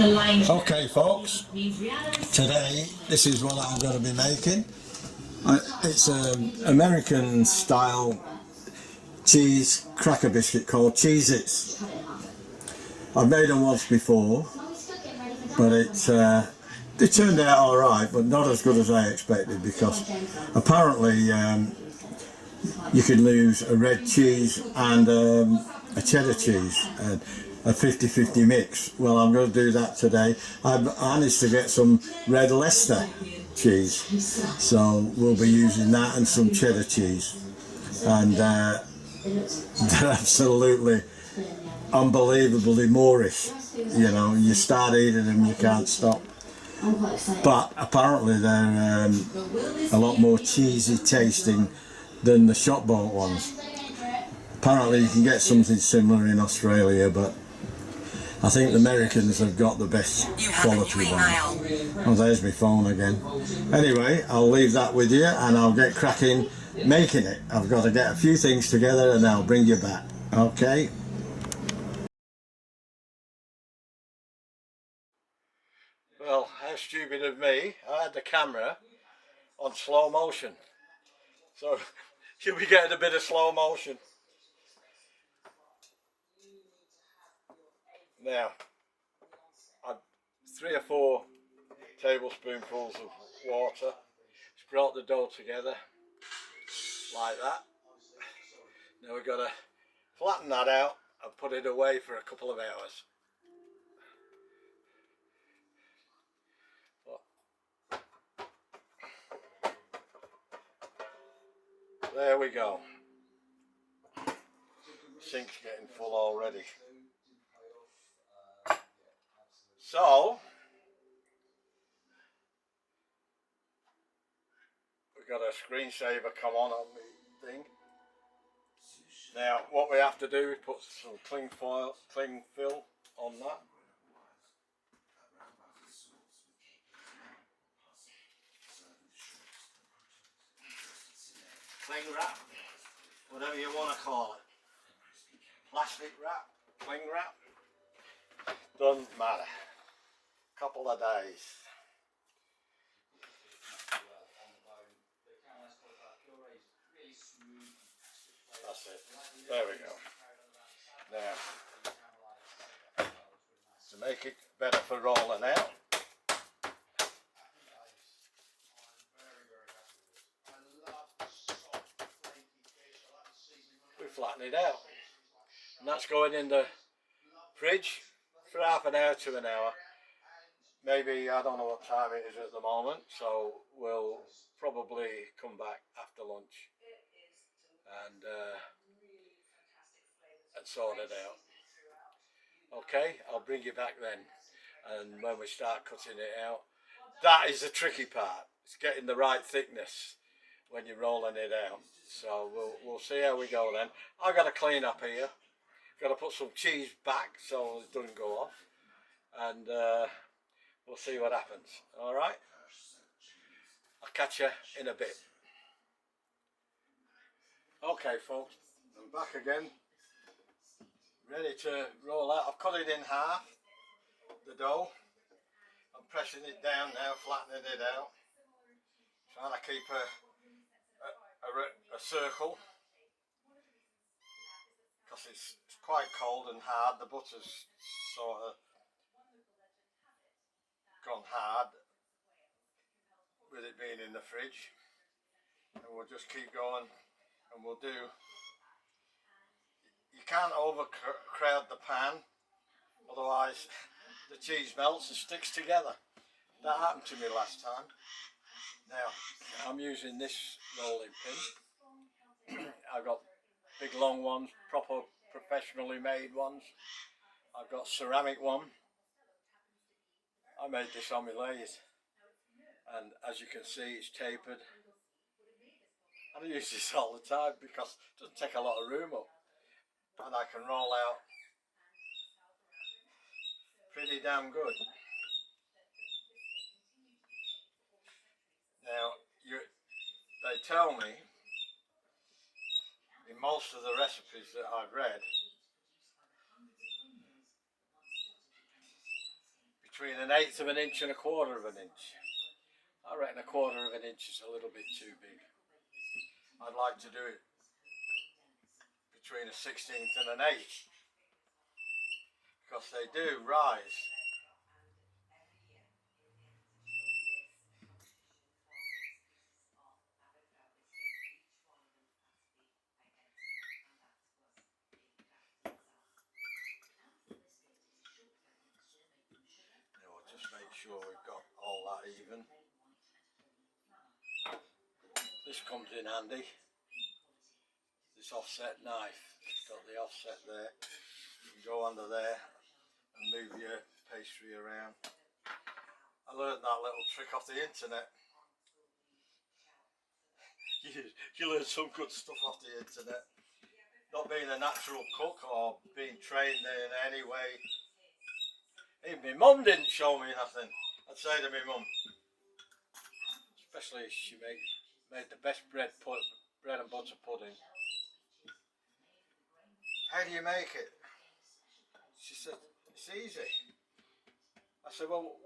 Okay folks, today this is what I'm going to be making. It's an American style cheese cracker biscuit called Cheez-Its. I've made them once before, but they turned out alright, but not as good as I expected, because apparently you can lose a red cheese and a cheddar cheese, and a 50-50 mix. Well, I'm going to do that today. I managed to get some red Leicester cheese, so we'll be using that and some cheddar cheese, and they're absolutely unbelievably Moorish. You know, you start eating them, you can't stop. But apparently they're a lot more cheesy tasting than the shop bought ones. Apparently you can get something similar in Australia, but I think the Americans have got the best quality one. Oh, there's my phone again. Anyway, I'll leave that with you and I'll get cracking making it. I've got to get a few things together and I'll bring you back. Okay? Well, how stupid of me. I had the camera on slow motion. So you'll be getting a bit of slow motion. Now, 3 or 4 tablespoonfuls of water. Just brought the dough together like that. Now we've got to flatten that out and put it away for a couple of hours. There we go. Sink's getting full already. So we've got a screensaver come on the thing. Now what we have to do is put some cling film on that. Cling wrap, whatever you want to call it. Plastic wrap, cling wrap, doesn't matter. Couple of days. That's it. There we go. Now, to make it better for rolling out, we flatten it out. And that's going in the fridge for half an hour to an hour. Maybe, I don't know what time it is at the moment, so we'll probably come back after lunch and sort it out. Okay, I'll bring you back then, and when we start cutting it out. That is the tricky part. It's getting the right thickness when you're rolling it out. So we'll see how we go then. I've got to clean up here. Got to put some cheese back so it doesn't go off, and we'll see what happens. All right. I'll catch you in a bit. Okay, folks, I'm back again, ready to roll out. I've cut it in half, the dough. I'm pressing it down now, flattening it out, trying to keep a circle, because it's quite cold and hard. The butter's sort of gone hard with it being in the fridge, and we'll just keep going, and we'll do. You can't overcrowd the pan, otherwise the cheese melts and sticks together. That happened to me last time. Now I'm using this rolling pin. I've got big long ones, proper professionally made ones. I've got ceramic one. I made this on my lathe, and as you can see, it's tapered. I use this all the time because it doesn't take a lot of room up, and I can roll out pretty damn good. Now, they tell me in most of the recipes that I've read, between 1/8 of an inch and 1/4 of an inch. I reckon 1/4 of an inch is a little bit too big. I'd like to do it between a 1/16 and an 1/8 because they do rise. Just make sure we've got all that even. This comes in handy. This offset knife. It's got the offset there. You can go under there and move your pastry around. I learned that little trick off the internet. You learn some good stuff off the internet. Not being a natural cook or being trained in any way. Even my mum didn't show me nothing. I'd say to my mum, especially if she made the best bread and butter pudding. How do you make it? She said, it's easy. I said, well,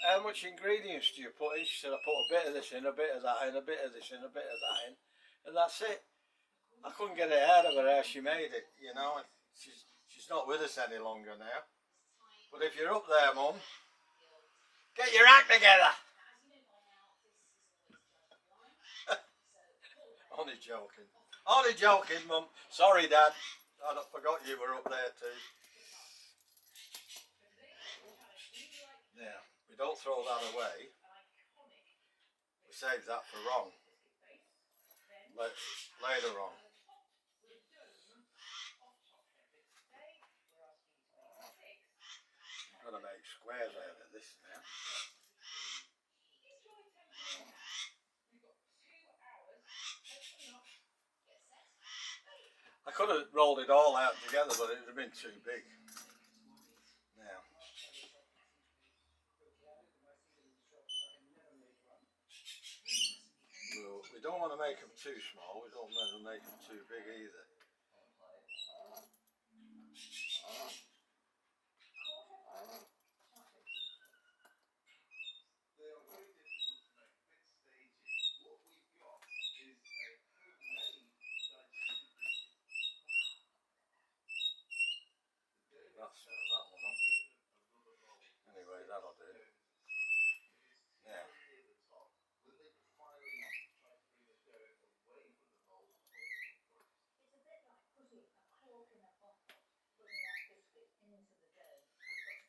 how much ingredients do you put in? She said, I put a bit of this in, a bit of that in, a bit of this in, a bit of that in, and that's it. I couldn't get it out of her how she made it, you know. And she's not with us any longer now. But if you're up there, Mum, get your act together. Only joking. Only joking, Mum. Sorry, Dad. I forgot you were up there too. Now, we don't throw that away. We save that for wrong. Later on. I'm going to make squares out of this now. I could have rolled it all out together, but it would have been too big. Now, we don't want to make them too small, we don't want to make them too big either. That's that one up. Anyway, that'll do. Now,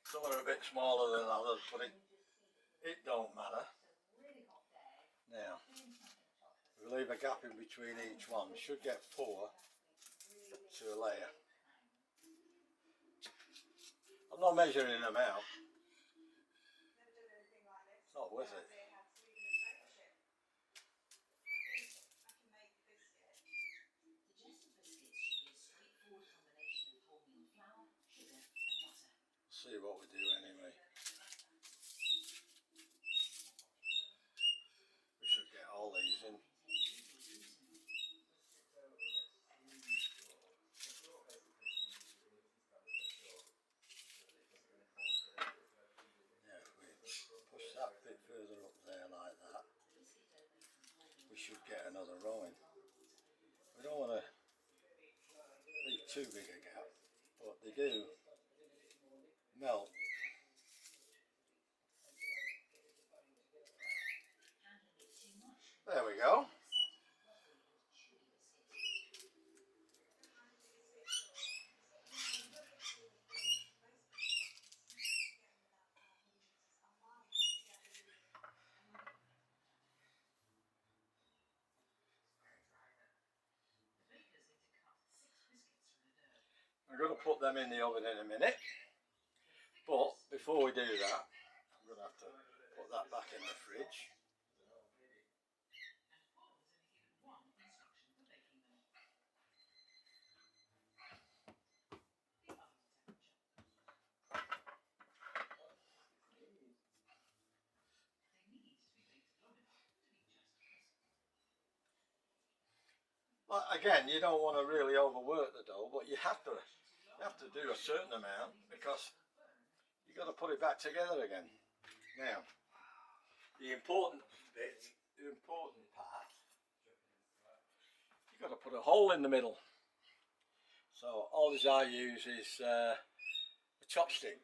some are a bit smaller than others, but it don't matter. Now, we leave a gap in between each one. We should get 4 to a layer. I'm not measuring them out. It's not worth it. See what we do anyway. We should get all these in. Now if we push that bit further up there like that, we should get another row in. We don't want to leave too big a gap, but they do melt. There we go. I'm going to put them in the oven in a minute, but before we do that, I'm going to have to put that back in the fridge. Well, again, you don't want to really overwork the dough, but you have to do a certain amount because you've got to put it back together again. Now, the important bit, the important part, you've got to put a hole in the middle. So all this I use is a chopstick.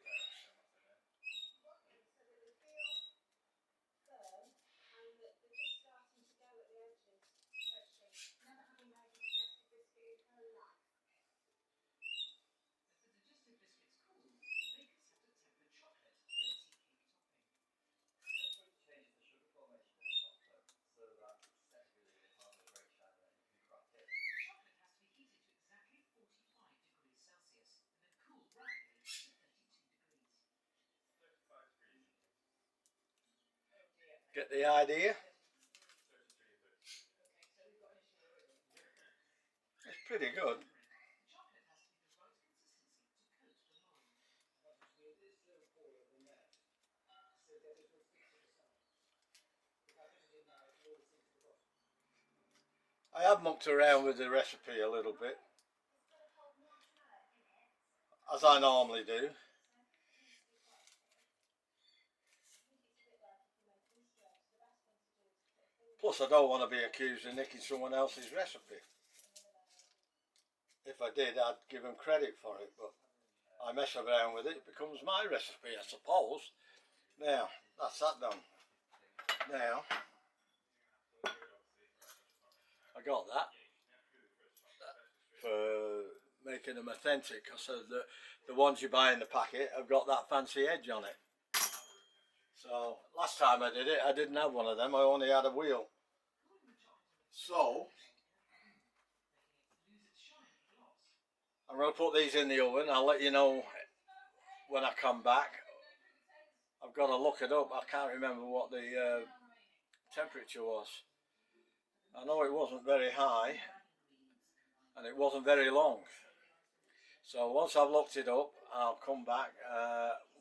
Get the idea? It's pretty good. I have mucked around with the recipe a little bit, as I normally do. Plus, I don't want to be accused of nicking someone else's recipe. If I did, I'd give them credit for it, but I mess around with it, it becomes my recipe, I suppose. Now, that's that done. Now, I got that for making them authentic, because the ones you buy in the packet have got that fancy edge on it. So last time I did it, I didn't have one of them, I only had a wheel. So I'm going to put these in the oven. I'll let you know when I come back. I've got to look it up. I can't remember what the temperature was. I know it wasn't very high and it wasn't very long. So once I've looked it up, I'll come back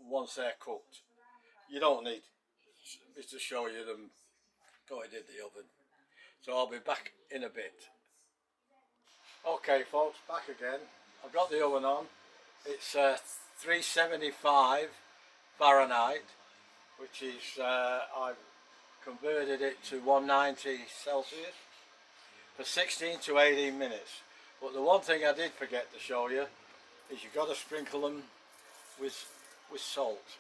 once they're cooked. You don't need me to show you them going in the oven. So I'll be back in a bit. Okay folks, back again. I've got the oven on. It's 375 Fahrenheit, which is, I've converted it to 190 Celsius for 16 to 18 minutes. But the one thing I did forget to show you is you've got to sprinkle them with salt.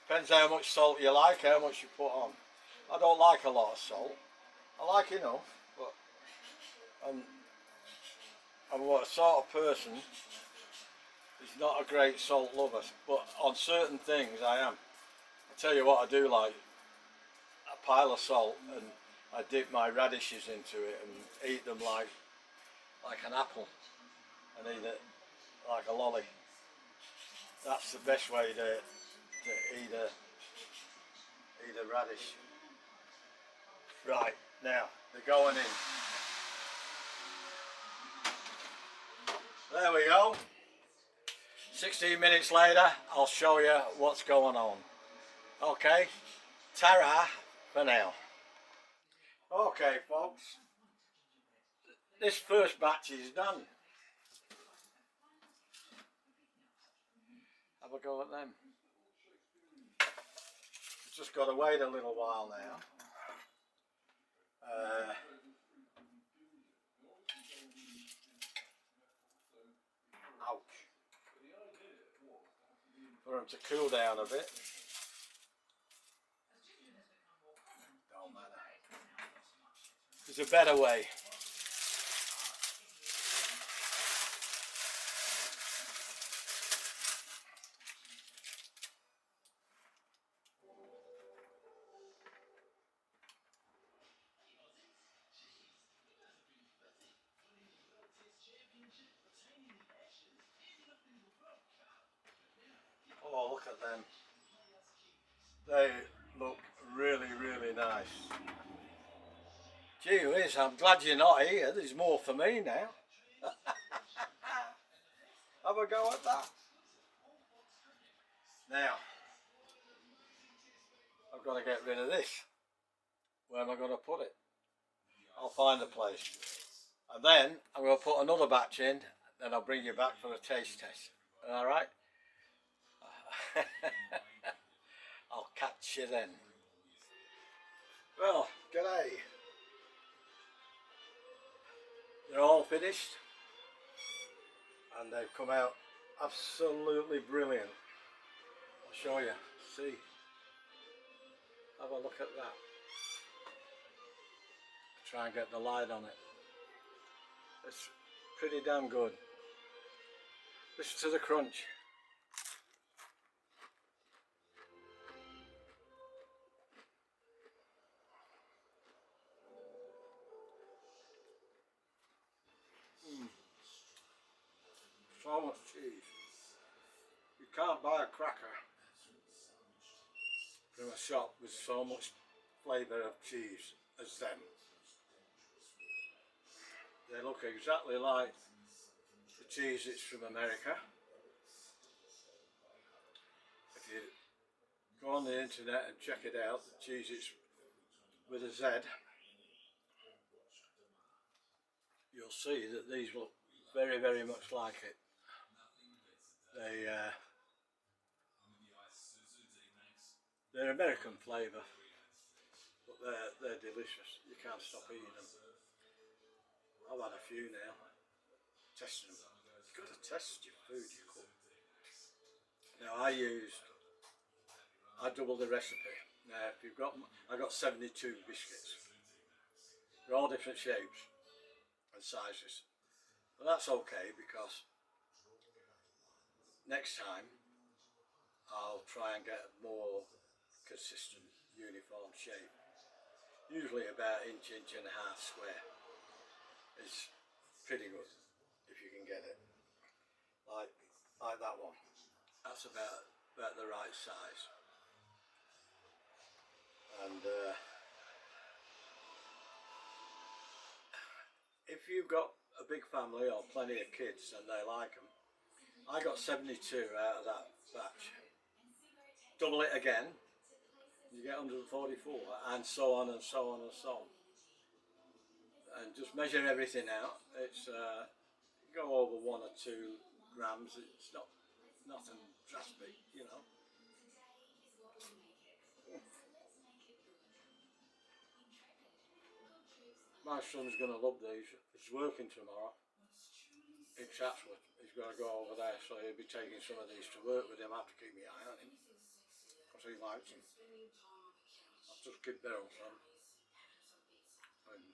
Depends how much salt you like, how much you put on. I don't like a lot of salt. I like enough, but I'm a sort of person who's not a great salt lover, but on certain things I am. I tell you what I do like, a pile of salt, and I dip my radishes into it and eat them like an apple, and eat it like a lolly. That's the best way to eat a radish. Right, now they're going in. There we go. 16 minutes later, I'll show you what's going on. Okay, ta-ra for now. Okay folks, this first batch is done. Have a go at them. Just got to wait a little while now. Ouch. For them to cool down a bit. Don't matter. There's a better way. Oh, look at them. They look really, really nice. Gee whiz, I'm glad you're not here. There's more for me now. Have a go at that. Now, I've got to get rid of this. Where am I going to put it? I'll find a place. And then I'm going to put another batch in, then I'll bring you back for a taste test. Alright? I'll catch you then. Well, g'day. They're all finished and they've come out absolutely brilliant. I'll show you. See. Have a look at that. Try and get the light on it. It's pretty damn good. Listen to the crunch. So much cheese. You can't buy a cracker from a shop with so much flavour of cheese as them. They look exactly like the cheese that's from America. If you go on the internet and check it out, the cheese is with a Z, you'll see that these look very, very much like it. They're American flavour, but they're delicious. You can't stop eating them. I've had a few now, testing them. You've got to test your food you cook. Now I doubled the recipe. Now if you've got, I got 72 biscuits. They're all different shapes and sizes. But that's okay because next time I'll try and get a more consistent, uniform shape. Usually about inch and a half square. It's pretty good if you can get it. Like that one. That's about the right size. And if you've got a big family or plenty of kids and they like them, I got 72 out of that batch. Double it again, you get 144, and so on and so on and so on. And just measure everything out. It's go over 1 or 2 grams. It's nothing drastic, you know. My son's going to love these. He's working tomorrow in Chatswood. He's got to go over there, so he'll be taking some of these to work with him. I have to keep my eye on him because he likes them. I've just given Beryl some. And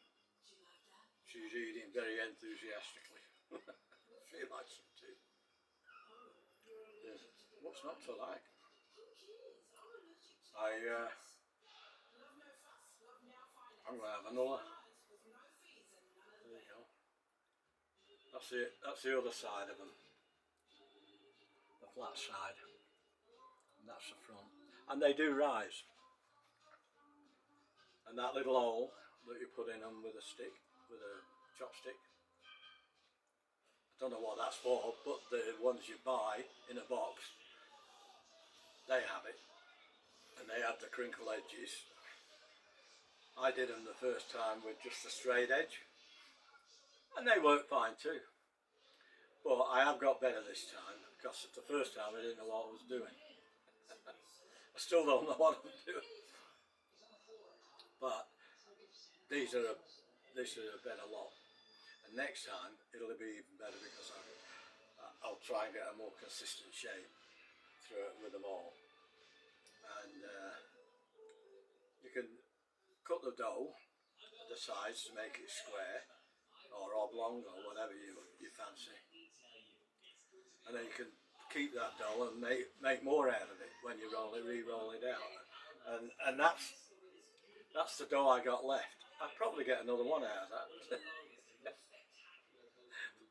she's eating very enthusiastically. She likes them too. What's not to like? I'm going to have another. There you go. That's the other side of them. The flat side. And that's the front. And they do rise. And that little hole that you put in them with a stick, with a chopstick. I don't know what that's for, but the ones you buy in a box, they have it. And they have the crinkle edges. I did them the first time with just a straight edge. And they work fine too. But I have got better this time, because the first time I didn't know what I was doing. I still don't know what I'm doing. But these are a better lot. And next time it'll be even better because I'll try and get a more consistent shape through it with them all. And you can cut the dough, the sides, to make it square or oblong or whatever you fancy. And then you can keep that dough and make more out of it when you re-roll it out. And that's the dough I got left. I'd probably get another one out of that.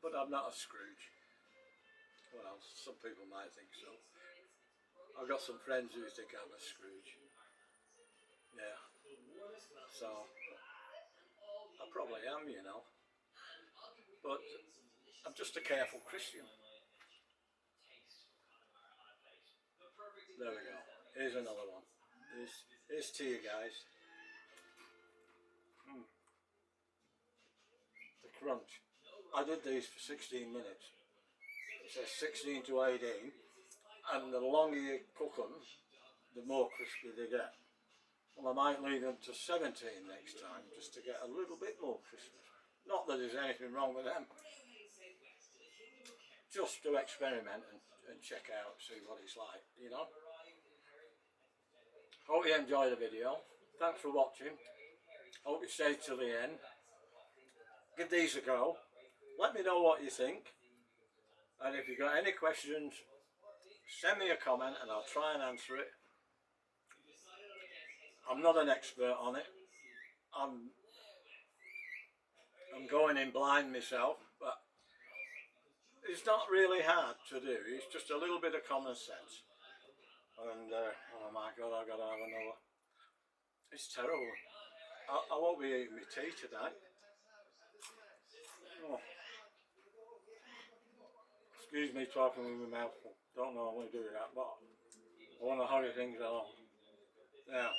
But I'm not a Scrooge. Well, some people might think so. I've got some friends who think I'm a Scrooge. Yeah. So, I probably am, you know. But I'm just a careful Christian. There we go. Here's another one. Here's to you guys. crunch. I did these for 16 minutes. It says 16 to 18, and the longer you cook them, the more crispy they get. Well, I might leave them to 17 next time, just to get a little bit more crispy. Not that there's anything wrong with them. Just to experiment and check out, see what it's like, you know. Hope you enjoy the video. Thanks for watching. Hope you stayed till the end. Give these a go. Let me know what you think. And if you've got any questions, send me a comment and I'll try and answer it. I'm not an expert on it. I'm going in blind myself, but it's not really hard to do. It's just a little bit of common sense. And oh my God, I've got to have another. It's terrible. I won't be eating my tea tonight. Oh. Excuse me talking with my mouth full. Don't know I'm going to do that, but I want to hurry things along. Now,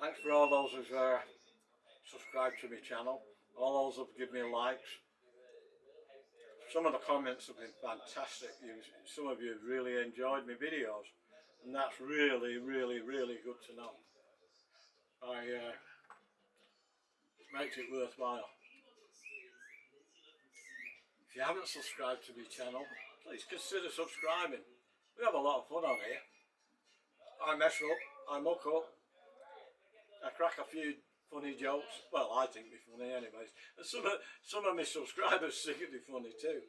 thanks for all those who've subscribed to my channel. All those who've given me likes. Some of the comments have been fantastic. Some of you have really enjoyed my videos, and that's really, really, really good to know. It makes it worthwhile. If you haven't subscribed to my channel, please consider subscribing. We have a lot of fun on here. I mess up, I muck up, I crack a few funny jokes. Well, I think they're funny anyways. And some of my subscribers think they're funny too.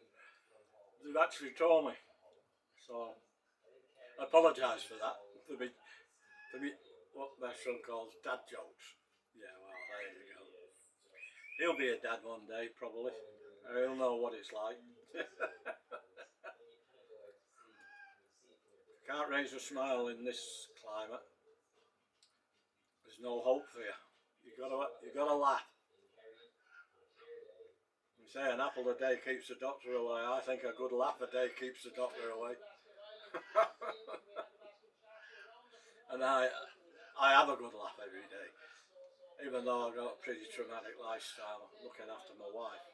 They've actually told me. So, I apologise for that. For me, what my son calls dad jokes. Yeah, well, there you go. He'll be a dad one day, probably. He'll know what it's like. Can't raise a smile in this climate. There's no hope for you. You gotta laugh. You say an apple a day keeps the doctor away. I think a good laugh a day keeps the doctor away. And I have a good laugh every day. Even though I've got a pretty traumatic lifestyle looking after my wife,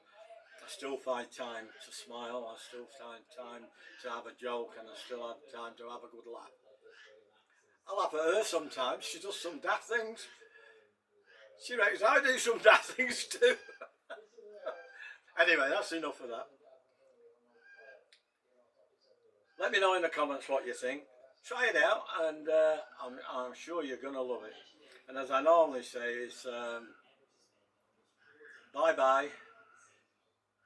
I still find time to smile, I still find time to have a joke, and I still have time to have a good laugh. I laugh at her sometimes. She does some daft things. She reckons I do some daft things too. Anyway, that's enough of that. Let me know in the comments what you think. Try it out, and I'm sure you're going to love it. And as I normally say, it's bye-bye,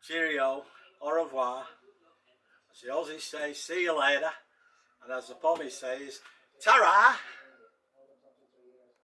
cheerio, au revoir. As the Aussies say, see you later. And as the Pommies says, ta-ra!